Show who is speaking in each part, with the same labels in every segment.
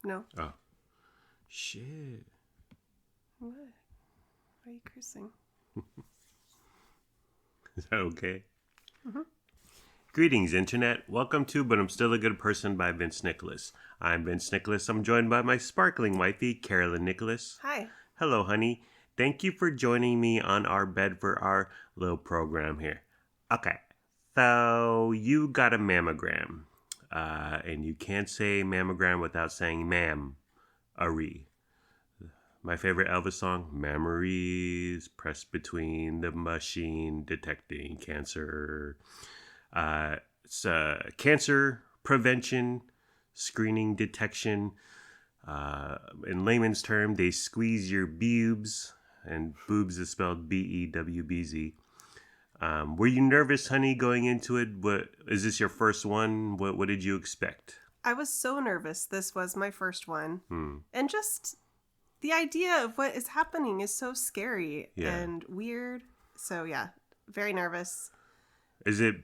Speaker 1: No.
Speaker 2: Oh. Shit.
Speaker 1: What? Why are you cursing?
Speaker 2: Is that okay?
Speaker 1: Mm-hmm.
Speaker 2: Greetings, Internet. Welcome to But I'm Still a Good Person by Vince Nicholas. I'm Vince Nicholas. I'm joined by my sparkling wifey, Carolyn Nicholas.
Speaker 1: Hi.
Speaker 2: Hello, honey. Thank you for joining me on our bed for our little program here. Okay, so you got a mammogram. And you can't say mammogram without saying mamm-a-ree. My favorite Elvis song, Memories Pressed Between the Machine Detecting Cancer. It's cancer prevention, screening, detection. In layman's term, they squeeze your boobs, and boobs is spelled B-E-W-B-Z. Were you nervous, honey, going into it? Is this your first one? What did you expect?
Speaker 1: I was so nervous. This was my first one.
Speaker 2: Hmm.
Speaker 1: And just the idea of what is happening is so scary and weird. So yeah, very nervous.
Speaker 2: Is it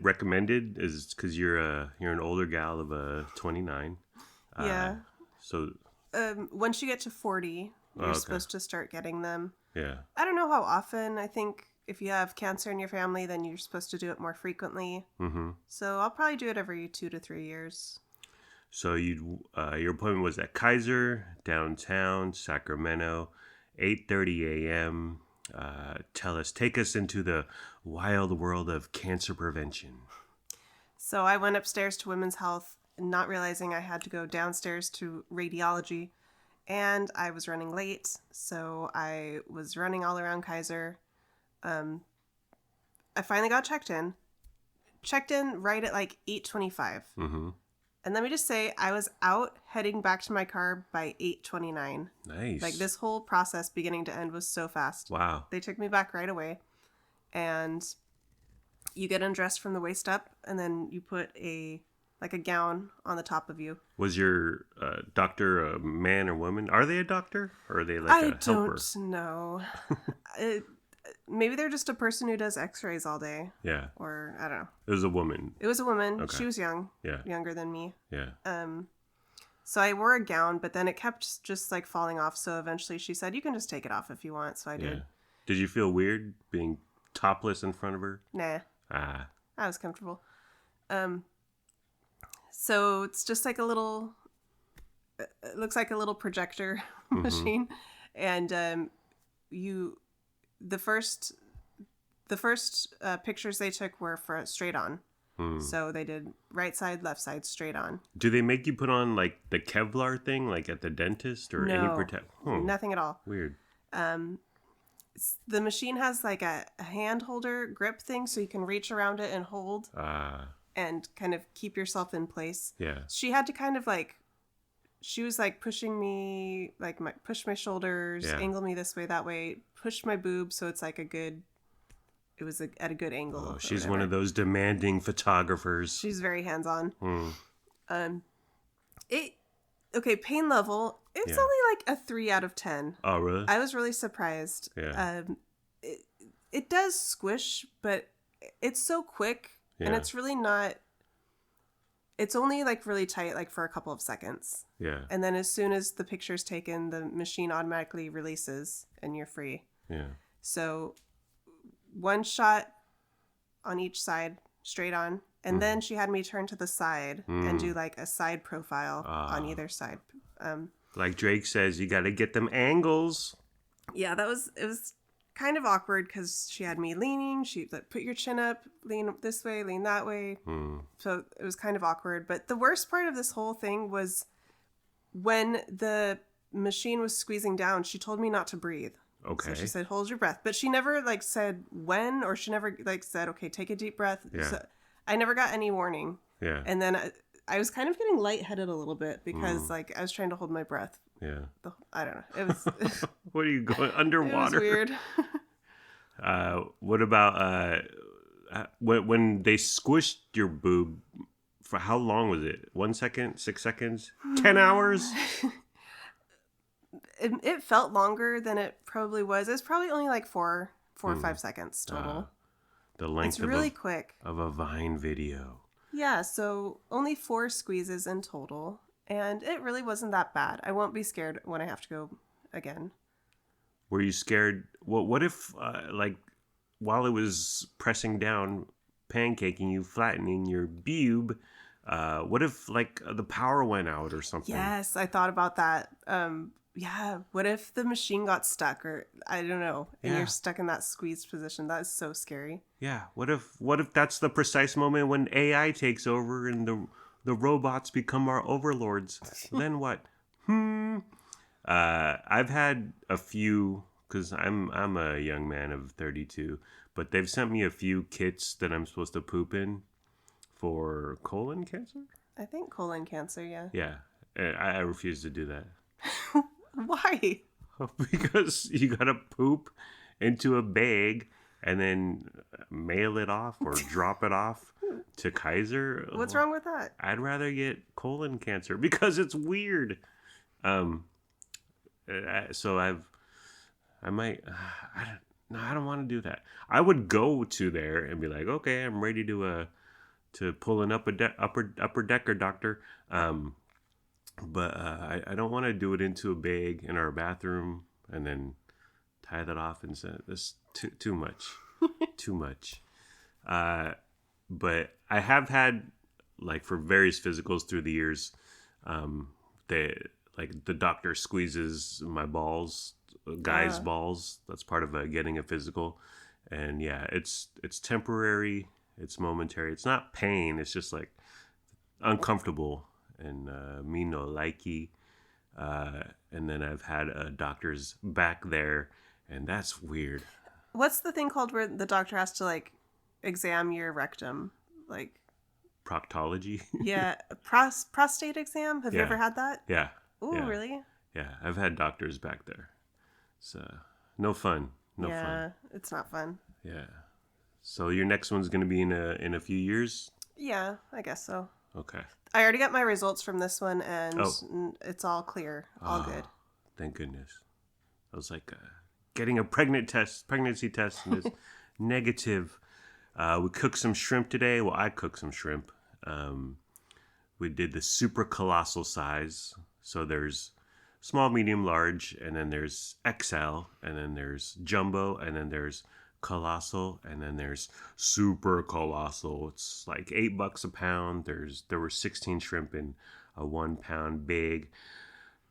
Speaker 2: recommended? Is because you're an older gal of 29.
Speaker 1: Yeah.
Speaker 2: So
Speaker 1: once you get to 40, you're supposed to start getting them.
Speaker 2: Yeah.
Speaker 1: I don't know how often. I think if you have cancer in your family, then you're supposed to do it more frequently.
Speaker 2: Mm-hmm.
Speaker 1: So I'll probably do it every 2 to 3 years.
Speaker 2: So your appointment was at Kaiser, downtown, Sacramento, 8:30 a.m. Take us into the wild world of cancer prevention.
Speaker 1: So I went upstairs to Women's Health, not realizing I had to go downstairs to radiology. And I was running late, so I was running all around Kaiser. I finally got checked in. Checked in right at like 8:25.
Speaker 2: Mm-hmm.
Speaker 1: And let me just say, I was out heading back to my car by 8:29.
Speaker 2: Nice.
Speaker 1: Like this whole process, beginning to end, was so fast.
Speaker 2: Wow.
Speaker 1: They took me back right away. And you get undressed from the waist up, and then you put a gown on the top of you.
Speaker 2: Was your doctor a man or woman? Are they a doctor? Or are they like a helper?
Speaker 1: I don't know. Maybe they're just a person who does x-rays all day.
Speaker 2: Yeah.
Speaker 1: Or, I don't know.
Speaker 2: It was a woman.
Speaker 1: It was a woman.
Speaker 2: Okay.
Speaker 1: She was young.
Speaker 2: Yeah.
Speaker 1: Younger than me.
Speaker 2: Yeah.
Speaker 1: So I wore a gown, but then it kept just like falling off. So eventually she said, you can just take it off if you want. So I did.
Speaker 2: Yeah. Did you feel weird being topless in front of her?
Speaker 1: Nah.
Speaker 2: Ah.
Speaker 1: I was comfortable. So it's just like it looks like a little projector machine. And the first pictures they took were for straight on. So they did right side, left side, straight on.
Speaker 2: Do they make you put on like the Kevlar thing like at the dentist or any
Speaker 1: nothing at all.
Speaker 2: Weird.
Speaker 1: The machine has like a hand holder grip thing, so you can reach around it and hold and kind of keep yourself in place. Yeah. She had to kind of like, she was like pushing me, like push my shoulders, angle me this way, that way, push my boobs so it's like it was at a good angle.
Speaker 2: Oh, she's one of those demanding photographers.
Speaker 1: She's very hands-on. Pain level, it's only like a 3 out of 10.
Speaker 2: Oh, really?
Speaker 1: I was really surprised.
Speaker 2: Yeah.
Speaker 1: It does squish, but it's so quick, and it's really not. It's only like really tight, like for a couple of seconds. Yeah. And then as soon as the picture's taken, the machine automatically releases, and you're free. Yeah. So, one shot on each side, straight on. And then she had me turn to the side and do like a side profile on either side.
Speaker 2: Like Drake says, you got to get them angles.
Speaker 1: Yeah, it was kind of awkward because she had me leaning. She like, put your chin up, lean this way, lean that way. So it was kind of awkward. But the worst part of this whole thing was when the machine was squeezing down, she told me not to breathe. Okay. So she said, hold your breath. But she never like said when, or she never like said, okay, take a deep breath. Yeah. So I never got any warning. Yeah. And then I was kind of getting lightheaded a little bit because like I was trying to hold my breath. Yeah. I don't know. It was.
Speaker 2: What are you going underwater?
Speaker 1: It was
Speaker 2: weird. What about when they squished your boob? For how long was it? 1 second? 6 seconds? 10 hours?
Speaker 1: It felt longer than it probably was. It was probably only like 4 or 5 seconds total.
Speaker 2: The length
Speaker 1: it's really quick
Speaker 2: of a Vine video.
Speaker 1: Yeah, so only 4 squeezes in total. And it really wasn't that bad. I won't be scared when I have to go again.
Speaker 2: Were you scared? What if, like, while it was pressing down, pancaking you, flattening your boob, what if, like, the power went out or something?
Speaker 1: Yes, I thought about that. Yeah, what if the machine got stuck or I don't know, and
Speaker 2: Yeah.
Speaker 1: you're stuck in that squeezed position? That is so scary.
Speaker 2: Yeah. What if that's the precise moment when AI takes over and the robots become our overlords? Then what? I've had a few because I'm a young man of 32, but they've sent me a few kits that I'm supposed to poop in for colon cancer.
Speaker 1: I think colon cancer, yeah.
Speaker 2: Yeah, I refuse to do that
Speaker 1: Why?
Speaker 2: because you gotta poop into a bag and then mail it off or drop it off to Kaiser.
Speaker 1: What's wrong with that?
Speaker 2: I'd rather get colon cancer because it's weird. Um, so I might, I don't want to do that. I would go to there and be like, okay, I'm ready to pull an upper decker doctor. But I don't want to do it into a bag in our bathroom and then tie that off and say this too much, too much. But I have had, like, for various physicals through the years, they like the doctor squeezes my balls, guy's balls. That's part of getting a physical, and yeah, it's temporary, it's momentary. It's not pain. It's just like uncomfortable and me no likey. And then I've had doctors back there, and that's weird.
Speaker 1: What's the thing called where the doctor has to like examine your rectum? Like,
Speaker 2: Proctology.
Speaker 1: yeah, prostate exam. Have you
Speaker 2: Yeah.
Speaker 1: ever had that?
Speaker 2: Yeah.
Speaker 1: Ooh,
Speaker 2: Yeah.
Speaker 1: really?
Speaker 2: Yeah, I've had doctors back there. So no fun. No
Speaker 1: yeah,
Speaker 2: fun.
Speaker 1: it's not fun.
Speaker 2: Yeah. So your next one's gonna be in a few years?
Speaker 1: Yeah, I guess so.
Speaker 2: Okay.
Speaker 1: I already got my results from this one, and
Speaker 2: Oh.
Speaker 1: it's all clear, all good.
Speaker 2: Thank goodness. I was like getting a pregnancy test, and it's negative. We cooked some shrimp today. Well, I cooked some shrimp. We did the super colossal size. So there's small, medium, large, and then there's XL, and then there's jumbo, and then there's colossal, and then there's super colossal. It's like $8 a pound. There were 16 shrimp in a 1 pound bag.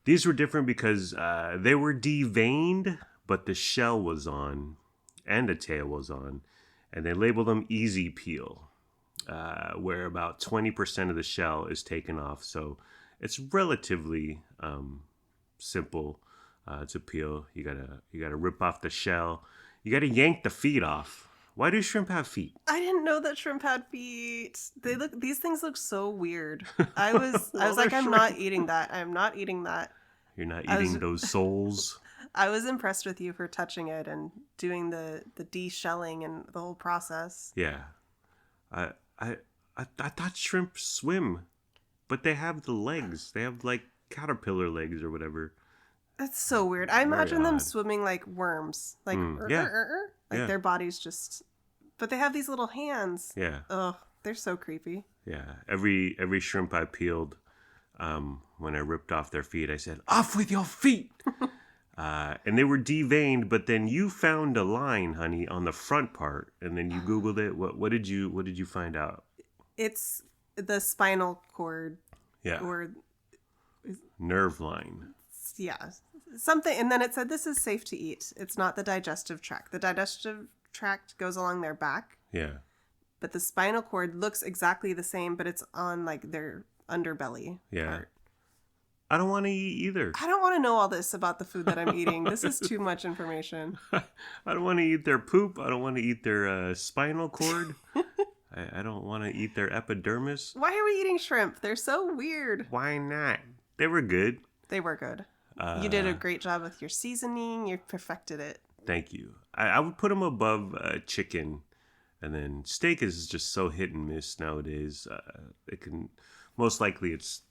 Speaker 2: These were different because they were deveined, but the shell was on and the tail was on, and they labeled them easy peel, where about 20% of the shell is taken off. So it's relatively simple to peel. You gotta rip off the shell. You gotta yank the feet off. Why do shrimp have feet?
Speaker 1: I didn't know that shrimp had feet. These things look so weird. I was
Speaker 2: Well,
Speaker 1: like,
Speaker 2: they're
Speaker 1: I'm not
Speaker 2: shrimp.
Speaker 1: eating that. I'm not eating that.
Speaker 2: You're not
Speaker 1: I was-
Speaker 2: eating those souls.
Speaker 1: I was impressed with you for touching it and doing the de-shelling and the whole process.
Speaker 2: Yeah, I thought shrimp swim, but they have the legs. They have like caterpillar legs or whatever.
Speaker 1: That's so weird. I imagine them
Speaker 2: odd.
Speaker 1: swimming like worms, like
Speaker 2: yeah.
Speaker 1: like
Speaker 2: Yeah.
Speaker 1: their bodies just. But they have these little hands.
Speaker 2: Yeah,
Speaker 1: Ugh, they're so creepy.
Speaker 2: yeah. Every shrimp I peeled, when I ripped off their feet, I said, "Off with your feet." And they were deveined, but then you found a line, honey, on the front part, and then you Googled it. What did you find out?
Speaker 1: It's the spinal cord,
Speaker 2: Yeah,
Speaker 1: or
Speaker 2: nerve line.
Speaker 1: yeah, something. And then it said this is safe to eat. It's not the digestive tract. The digestive tract goes along their back,
Speaker 2: Yeah,
Speaker 1: but the spinal cord looks exactly the same, but it's on like their underbelly
Speaker 2: yeah.
Speaker 1: part.
Speaker 2: I don't want to eat either.
Speaker 1: I don't want to know all this about the food that I'm eating. This is too much information.
Speaker 2: I don't want to eat their poop. I don't want to eat their spinal cord. I don't want to eat their epidermis.
Speaker 1: Why are we eating shrimp? They're so weird.
Speaker 2: Why not? They were good.
Speaker 1: They were good. You did a great job with your seasoning. You perfected it.
Speaker 2: Thank you. I would put them above chicken, and then steak is just so hit and miss nowadays. It can most likely it's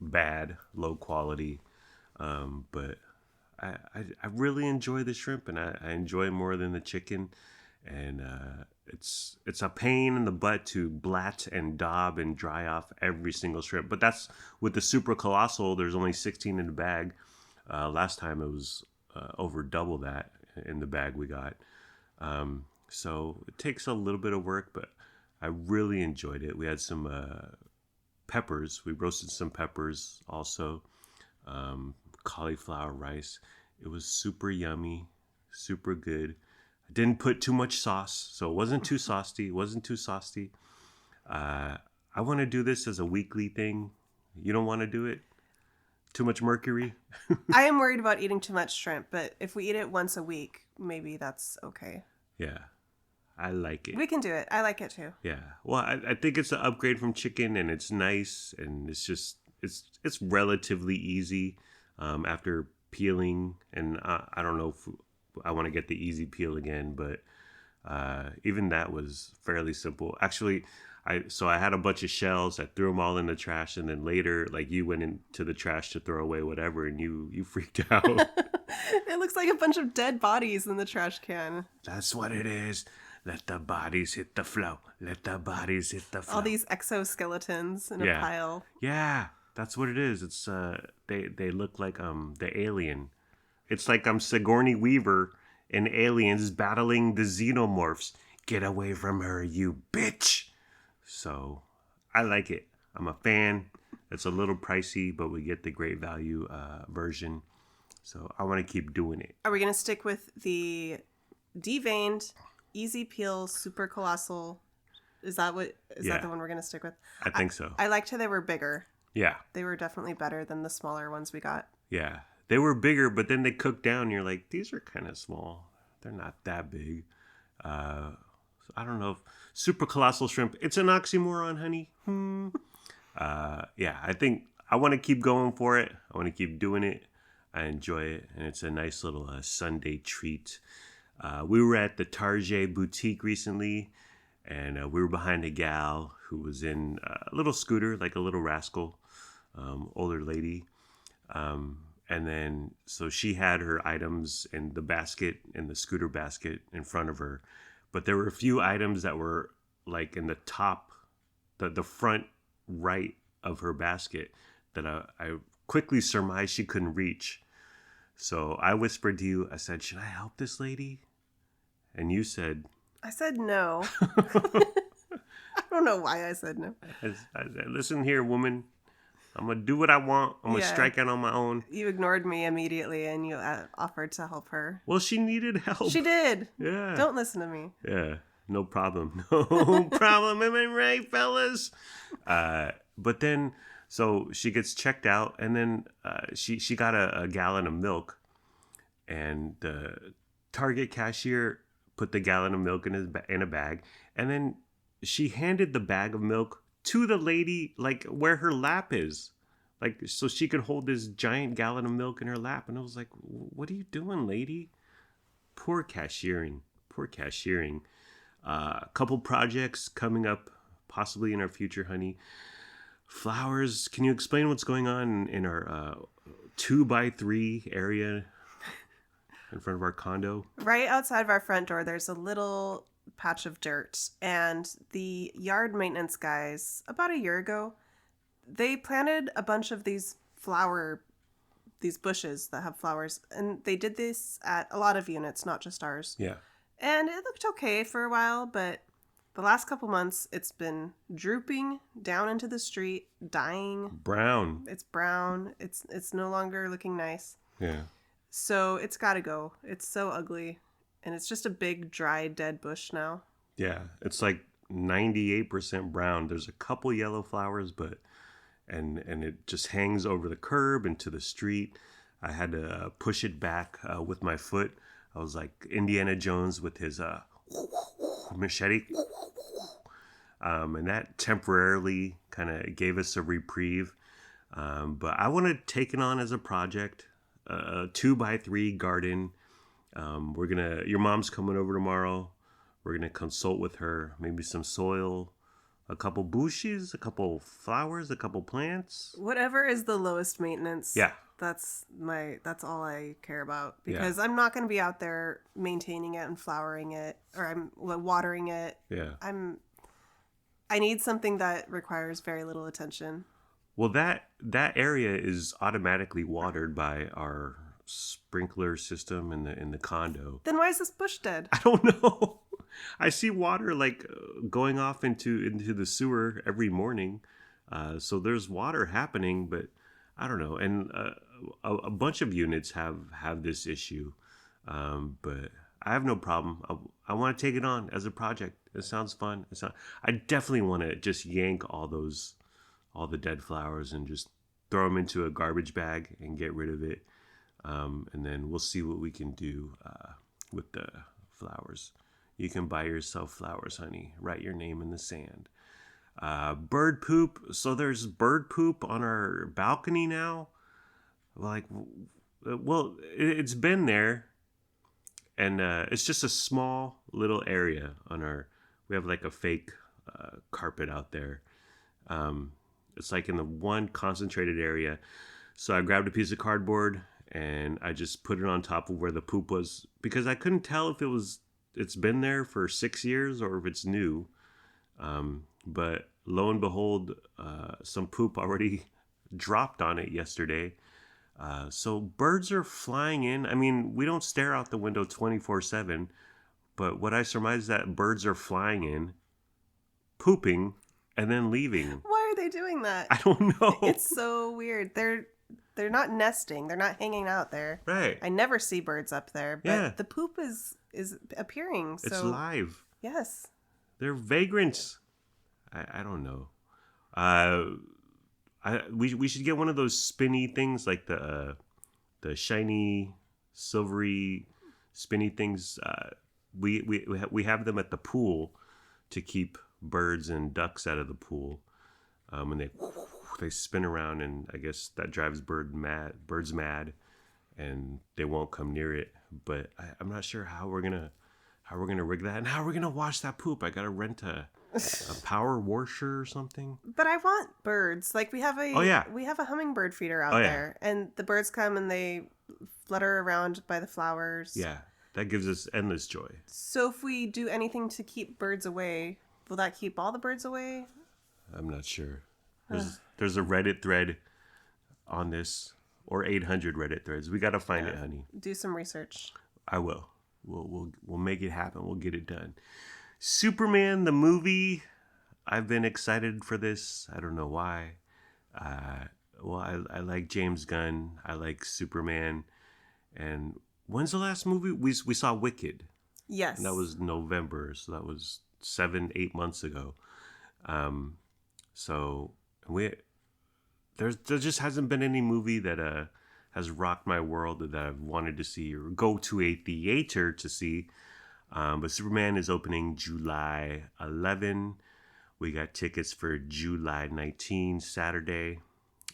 Speaker 2: bad, low quality, but I really enjoy the shrimp, and I enjoy it more than the chicken. and it's a pain in the butt to blat and daub and dry off every single shrimp. But that's with the super colossal. There's only 16 in the bag. Last time it was over double that in the bag we got. So it takes a little bit of work, but I really enjoyed it. We had some peppers. We roasted some peppers also. Cauliflower rice. It was super yummy, super good. I didn't put too much sauce, so it wasn't too saucy. I want to do this as a weekly thing. You don't want to do it? Too much mercury?
Speaker 1: I am worried about eating too much shrimp, but if we eat it once a week, maybe that's okay.
Speaker 2: Yeah, I like it.
Speaker 1: We can do it. I like it too.
Speaker 2: Yeah. Well, I think it's an upgrade from chicken, and it's nice, and it's relatively easy after peeling. And I don't know if I want to get the easy peel again, but even that was fairly simple. Actually, I had a bunch of shells. I threw them all in the trash, and then later, like, you went into the trash to throw away whatever, and you freaked out.
Speaker 1: It looks like a bunch of dead bodies in the trash can.
Speaker 2: That's what it is. Let the bodies hit the flow. Let the bodies hit the flow.
Speaker 1: All these exoskeletons in a pile.
Speaker 2: Yeah, that's what it is. It's they look like the alien. It's like Sigourney Weaver and aliens battling the xenomorphs. Get away from her, you bitch. So I like it. I'm a fan. It's a little pricey, but we get the great value version. So I want to keep doing it.
Speaker 1: Are we going to stick with the deveined, easy peel, super colossal? Is that the one we're going to stick with?
Speaker 2: I think so.
Speaker 1: I liked how they were bigger.
Speaker 2: Yeah.
Speaker 1: They were definitely better than the smaller ones we got.
Speaker 2: Yeah. They were bigger, but then they cooked down. You're like, these are kind of small. They're not that big. I don't know if super colossal shrimp. It's an oxymoron, honey. Yeah, I think I want to keep going for it. I want to keep doing it. I enjoy it, and it's a nice little Sunday treat. We were at the Target boutique recently, and we were behind a gal who was in a little scooter, like a little rascal, older lady. And then, so she had her items in the basket, in the scooter basket in front of her. But there were a few items that were like in the top, the front right of her basket that I quickly surmised she couldn't reach. So I whispered to you, I said, should I help this lady? And you said...
Speaker 1: I said no. I don't know why I said no.
Speaker 2: I said, listen here, woman. I'm going to do what I want. I'm going to strike out on my own.
Speaker 1: You ignored me immediately and you offered to help her.
Speaker 2: Well, she needed help.
Speaker 1: She did.
Speaker 2: Yeah.
Speaker 1: Don't listen to me.
Speaker 2: Yeah. No problem. No problem. Am I right, fellas? But then, so she gets checked out, and then she got a gallon of milk, and the Target cashier put the gallon of milk in a bag, and then she handed the bag of milk to the lady, like where her lap is, like so she could hold this giant gallon of milk in her lap. And I was like, what are you doing, lady? Poor cashiering. A couple projects coming up possibly in our future, honey. Flowers. Can you explain what's going on in our 2x3 area in front of our condo?
Speaker 1: Right outside of our front door, there's a little patch of dirt, and the yard maintenance guys, about a year ago, they planted a bunch of these bushes that have flowers, and they did this at a lot of units, not just ours.
Speaker 2: Yeah.
Speaker 1: And it looked okay for a while, but the last couple months it's been drooping down into the street, dying.
Speaker 2: Brown.
Speaker 1: It's brown. It's no longer looking nice.
Speaker 2: Yeah.
Speaker 1: So it's got to go. It's so ugly. And it's just a big, dry, dead bush now.
Speaker 2: Yeah, it's like 98% brown. There's a couple yellow flowers, but and it just hangs over the curb into the street. I had to push it back with my foot. I was like Indiana Jones with his machete. And that temporarily kind of gave us a reprieve. But I want to take it on as a project, a 2x3 garden. Your mom's coming over tomorrow. We're going to consult with her, maybe some soil, a couple bushes, a couple flowers, a couple plants.
Speaker 1: Whatever is the lowest maintenance.
Speaker 2: Yeah.
Speaker 1: That's all I care about, because I'm not going to be out there maintaining it and flowering it, or I'm watering it.
Speaker 2: Yeah.
Speaker 1: I need something that requires very little attention.
Speaker 2: Well, that area is automatically watered by our sprinkler system in the condo.
Speaker 1: Then why is this bush dead?
Speaker 2: I don't know. I see water like going off into the sewer every morning. So there's water happening, but I don't know. And a bunch of units have this issue, but I have no problem. I want to take it on as a project. It sounds fun. I definitely want to just yank all the dead flowers and just throw them into a garbage bag and get rid of it. And then we'll see what we can do with the flowers. You can buy yourself flowers, honey. Write your name in the sand. Bird poop. So there's bird poop on our balcony now. Like, well, it's been there. And it's just a small little area on our... We have like a fake carpet out there. It's like in the one concentrated area. So I grabbed a piece of cardboard and I just put it on top of where the poop was, because I couldn't tell if it's been there for 6 years or if it's new. But lo and behold, some poop already dropped on it yesterday. So birds are flying in. I mean, we don't stare out the window 24/7, but what I surmise is that birds are flying in, pooping, and then leaving.
Speaker 1: Why are they doing that?
Speaker 2: I don't know.
Speaker 1: It's so weird. They're not nesting. They're not hanging out there.
Speaker 2: Right.
Speaker 1: I never see birds up there, but the poop is appearing. So
Speaker 2: it's live.
Speaker 1: Yes.
Speaker 2: They're vagrants. I don't know. We should get one of those spinny things, like the shiny, silvery, spinny things. We have them at the pool to keep birds and ducks out of the pool. And they spin around, and I guess that drives birds mad, and they won't come near it. But I'm not sure how we're gonna rig that, and how we're gonna wash that poop. I gotta rent a power washer or something.
Speaker 1: But I want birds. Like we have a hummingbird feeder out there, and the birds come and they flutter around by the flowers.
Speaker 2: Yeah, that gives us endless joy.
Speaker 1: So if we do anything to keep birds away, will that keep all the birds away? I'm
Speaker 2: not sure. There's a Reddit thread on this, or 800 Reddit threads. We gotta find it, honey.
Speaker 1: Do some research.
Speaker 2: I will. We'll make it happen. We'll get it done. Superman the movie. I've been excited for this. I don't know why. I like James Gunn. I like Superman. And when's the last movie we saw? Wicked.
Speaker 1: Yes.
Speaker 2: And that was November, so that was 7-8 months ago. So there just hasn't been any movie that has rocked my world that I've wanted to see or go to a theater to see. But Superman is opening July 11. We got tickets for July 19, Saturday,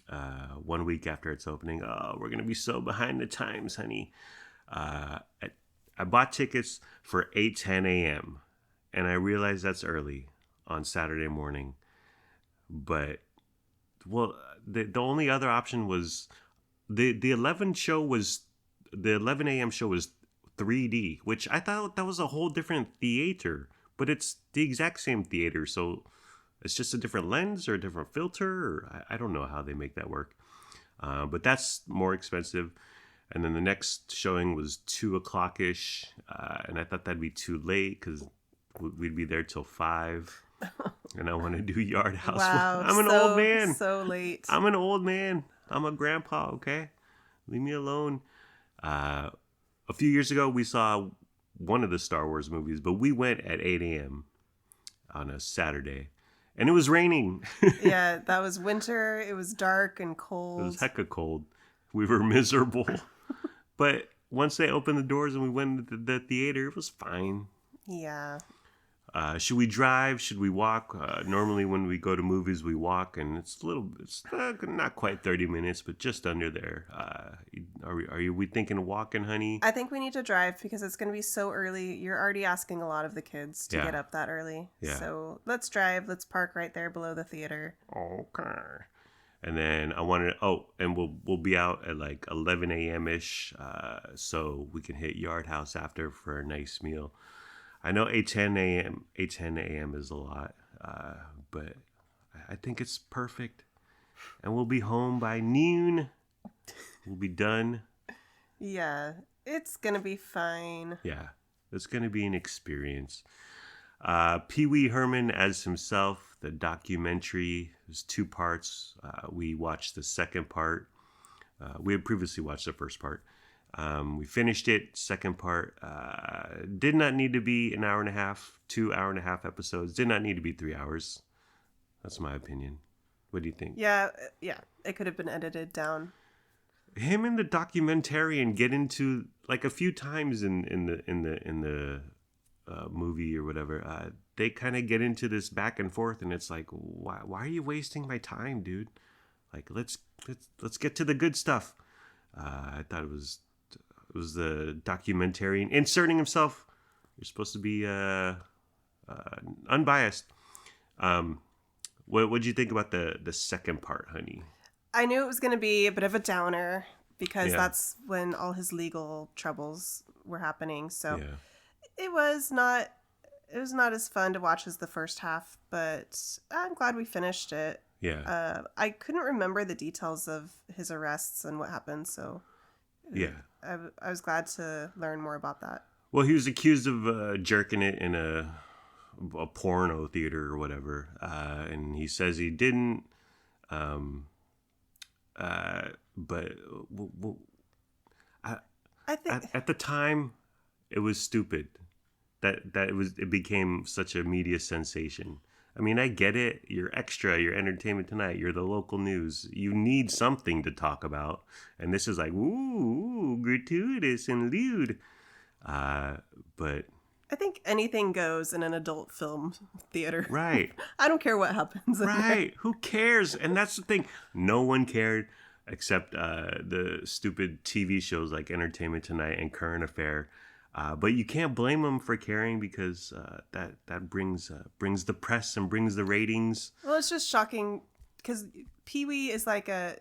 Speaker 2: 1 week after its opening. Oh, we're going to be so behind the times, honey. I bought tickets for 8:10 a.m. and I realized that's early on Saturday morning. But, well, the only other option was the 11 a.m. show was 3D, which I thought that was a whole different theater, but it's the exact same theater, so it's just a different lens or a different filter, or I don't know how they make that work. But that's more expensive. And then the next showing was 2 o'clock-ish, and I thought that'd be too late because we'd be there till 5. And I want to do Yard House.
Speaker 1: Wow,
Speaker 2: I'm an old man.
Speaker 1: So late.
Speaker 2: I'm an old man. I'm a grandpa, okay? Leave me alone. A few years ago, we saw one of the Star Wars movies, but we went at 8 a.m. on a Saturday. And it was raining.
Speaker 1: Yeah, that was winter. It was dark and cold.
Speaker 2: It was hecka cold. We were miserable. But once they opened the doors and we went to the theater, it was fine.
Speaker 1: Yeah.
Speaker 2: Should we drive? Should we walk? Normally when we go to movies, we walk, and it's not quite 30 minutes, but just under there. Are we thinking of walking, honey?
Speaker 1: I think we need to drive because it's going to be so early. You're already asking a lot of the kids to get up that early.
Speaker 2: Yeah.
Speaker 1: So let's drive. Let's park right there below the theater.
Speaker 2: Okay. And then I wanted, and we'll be out at like 11 a.m. ish, so we can hit Yard House after for a nice meal. I know 8:10 a.m. is a lot, but I think it's perfect. And we'll be home by noon. We'll be done.
Speaker 1: Yeah, it's gonna be fine.
Speaker 2: Yeah, it's gonna be an experience. Pee Wee Herman as himself, the documentary is 2 parts. We watched the second part. We had previously watched the first part. We finished it. Second part did not need to be an hour and a half, 2 hour-and-a-half episodes. Did not need to be 3 hours. That's my opinion. What do you think?
Speaker 1: Yeah, it could have been edited down.
Speaker 2: Him and the documentarian get into like a few times in the movie or whatever. They kind of get into this back and forth, and it's like, why are you wasting my time, dude? Like, let's get to the good stuff. I thought it was the documentarian inserting himself. You're supposed to be unbiased. What'd you think about the second part, honey?
Speaker 1: I knew it was going to be a bit of a downer because
Speaker 2: Yeah.
Speaker 1: that's when all his legal troubles were happening. So
Speaker 2: Yeah.
Speaker 1: it was not as fun to watch as the first half, but I'm glad we finished it.
Speaker 2: Yeah.
Speaker 1: I couldn't remember the details of his arrests and what happened, so
Speaker 2: Yeah.
Speaker 1: I was glad to learn more about that.
Speaker 2: Well, he was accused of jerking it in a porno theater or whatever, and he says he didn't. But
Speaker 1: I think
Speaker 2: at the time, it was stupid. It became such a media sensation. I mean, I get it. You're extra. You're Entertainment Tonight. You're the local news. You need something to talk about. And this is like, ooh, gratuitous and lewd. But
Speaker 1: I think anything goes in an adult film theater.
Speaker 2: right,
Speaker 1: I don't care what happens. in there.
Speaker 2: right. Who cares? And that's the thing. No one cared except the stupid TV shows like Entertainment Tonight and Current Affair. But you can't blame them for caring because that brings the press and brings the ratings.
Speaker 1: Well, it's just shocking because Pee-wee is like a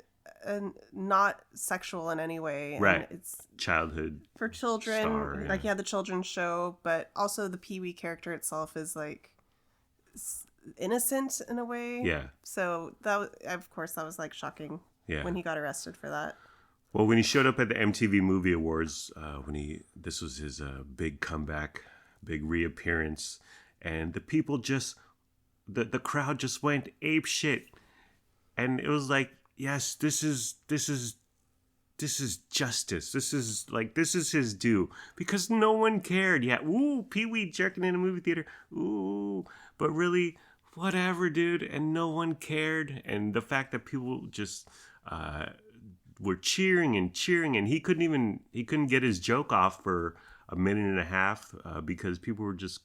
Speaker 1: not sexual in any way. And
Speaker 2: Right.
Speaker 1: it's
Speaker 2: Childhood.
Speaker 1: for children.
Speaker 2: Star, yeah.
Speaker 1: Like, yeah, the children's show, but also the Pee-wee character itself is like innocent in a way.
Speaker 2: Yeah.
Speaker 1: So that was, of course, that was like shocking
Speaker 2: Yeah.
Speaker 1: when he got arrested for that.
Speaker 2: Well, when he showed up at the MTV Movie Awards, this was his big comeback, big reappearance, and the people the crowd just went ape shit, and it was like, yes, this is justice. This is his due because no one cared. Yeah, ooh, Pee-wee jerking in a movie theater, ooh, but really, whatever, dude, and no one cared, and the fact that people just were cheering, and he couldn't get his joke off for a minute and a half because people were just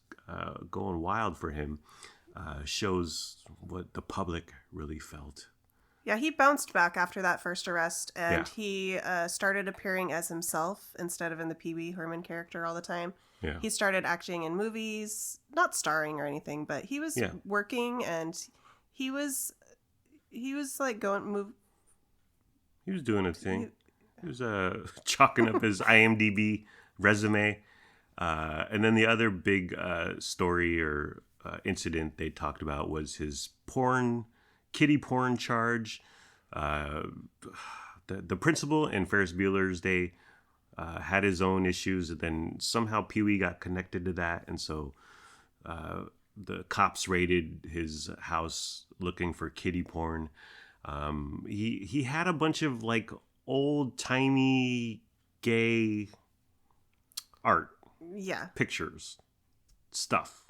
Speaker 2: going wild for him. Shows what the public really felt.
Speaker 1: Yeah, he bounced back after that first arrest, and
Speaker 2: Yeah.
Speaker 1: he started appearing as himself instead of in the Pee-wee Herman character all the time.
Speaker 2: Yeah.
Speaker 1: He started acting in movies, not starring or anything, but he was
Speaker 2: Yeah.
Speaker 1: working, and he was like
Speaker 2: He was doing a thing. He was chalking up his IMDb resume. And then the other big story or incident they talked about was his kiddie porn charge. The principal and Ferris Bueller's Day had his own issues, and then somehow Pee-wee got connected to that, and so the cops raided his house looking for kiddie porn. He had a bunch of like old-timey gay art,
Speaker 1: yeah.
Speaker 2: pictures, stuff.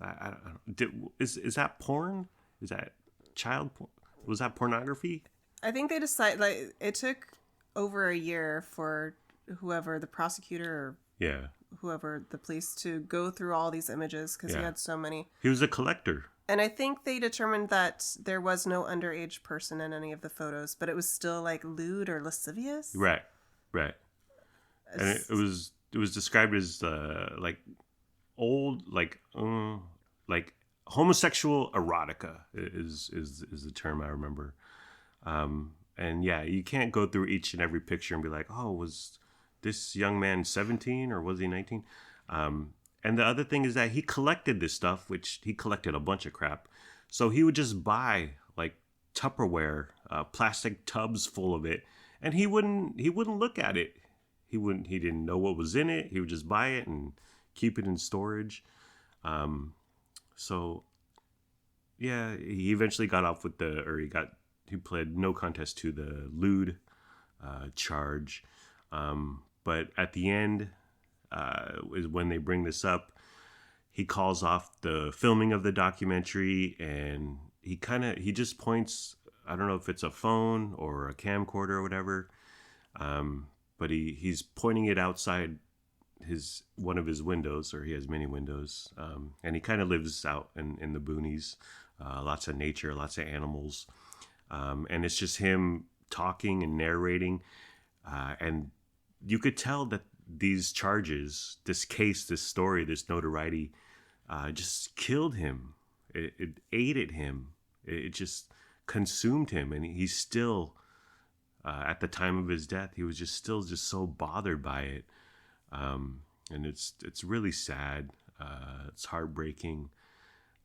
Speaker 2: I don't, is that porn? Is that child porn? Was that pornography?
Speaker 1: I think they decided, like, it took over a year for whoever the prosecutor or
Speaker 2: Yeah.
Speaker 1: whoever the police to go through all these images because he
Speaker 2: Yeah.
Speaker 1: had so many.
Speaker 2: He was a collector.
Speaker 1: And I think they determined that there was no underage person in any of the photos, but it was still like lewd or lascivious.
Speaker 2: Right. And it was described as like old, like homosexual erotica is the term I remember. And yeah, you can't go through each and every picture and be like, oh, was this young man 17 or was he 19? And the other thing is that he collected this stuff, which he collected a bunch of crap. So he would just buy like Tupperware, plastic tubs full of it, and he wouldn't look at it. He didn't know what was in it. He would just buy it and keep it in storage. So yeah, he eventually got off with he pled no contest to the lewd charge. But at the end is when they bring this up. He calls off the filming of the documentary, and he just points. I don't know if it's a phone or a camcorder or whatever, but he's pointing it outside one of his windows, or he has many windows, and he kind of lives out in the boonies, lots of nature, lots of animals, and it's just him talking and narrating, and you could tell that these charges, this case, this story, this notoriety, just killed him. It ate at him. It just consumed him, and he's still, at the time of his death, he was just so bothered by it. And it's really sad. It's heartbreaking.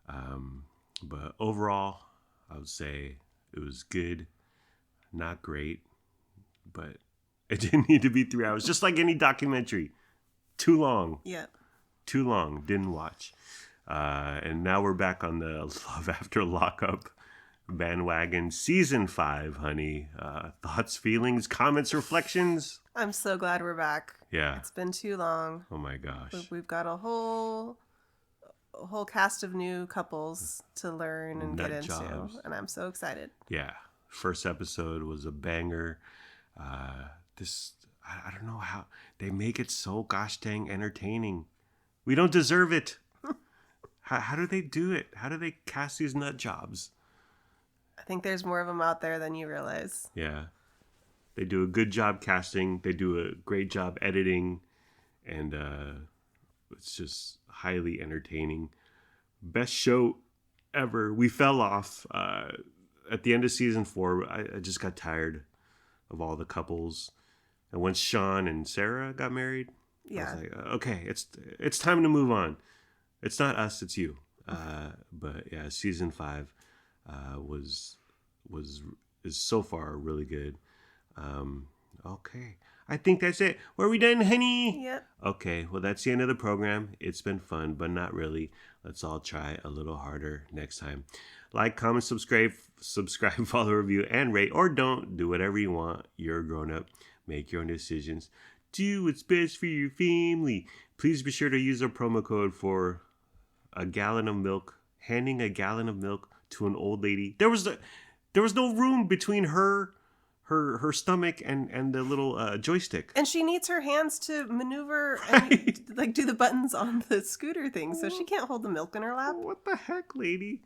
Speaker 2: But overall, I would say it was good, not great, but it didn't need to be 3 hours. Just like any documentary, too long.
Speaker 1: Yeah.
Speaker 2: Too long. Didn't watch. And now we're back on the Love After Lockup bandwagon, season 5, honey. Thoughts, feelings, comments, reflections.
Speaker 1: I'm so glad we're back.
Speaker 2: Yeah.
Speaker 1: It's been too long.
Speaker 2: Oh my gosh.
Speaker 1: We've got a whole cast of new couples to learn and get into, and I'm so excited.
Speaker 2: Yeah. First episode was a banger. I don't know how they make it so gosh dang entertaining. We don't deserve it. How do they do it? How do they cast these nut jobs?
Speaker 1: I think there's more of them out there than you realize.
Speaker 2: Yeah. They do a good job casting. They do a great job editing. And it's just highly entertaining. Best show ever. We fell off at the end of season 4. I just got tired of all the couples. And once Sean and Sarah got married,
Speaker 1: yeah,
Speaker 2: I was like, okay, it's time to move on. It's not us, it's you. But yeah, season 5 is so far really good. Okay, I think that's it. Were we done, honey?
Speaker 1: Yep.
Speaker 2: Okay, well, that's the end of the program. It's been fun, but not really. Let's all try a little harder next time. Like, comment, subscribe, follow, review, and rate, or don't. Do whatever you want. You're a grown-up. Make your own decisions. Do what's best for your family. Please be sure to use our promo code for a gallon of milk. Handing a gallon of milk to an old lady. There was no room between her stomach and the little joystick.
Speaker 1: And she needs her hands to maneuver and like do the buttons on the scooter thing, so she can't hold the milk in her lap.
Speaker 2: What the heck, lady?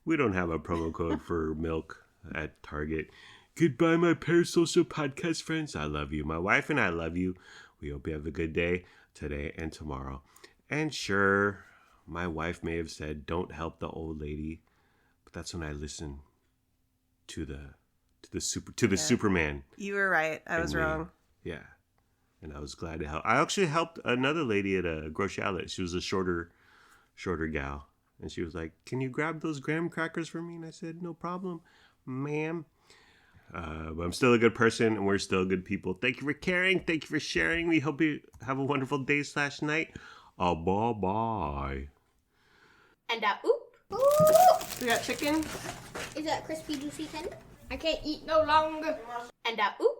Speaker 2: We don't have a promo code for milk at Target. Goodbye, my parasocial podcast friends. I love you. My wife and I love you. We hope you have a good day today and tomorrow. And sure, my wife may have said, don't help the old lady. But that's when I listen to the Superman.
Speaker 1: You were right. I was wrong.
Speaker 2: Yeah. And I was glad to help. I actually helped another lady at a grocery outlet. She was a shorter gal. And she was like, can you grab those graham crackers for me? And I said, no problem, ma'am. But I'm still a good person, and we're still good people. Thank you for caring. Thank you for sharing. We hope you have a wonderful day/night. Bye-bye.
Speaker 3: And oop.
Speaker 1: We got chicken.
Speaker 3: Is that crispy, juicy tender? I can't eat no longer. And oop.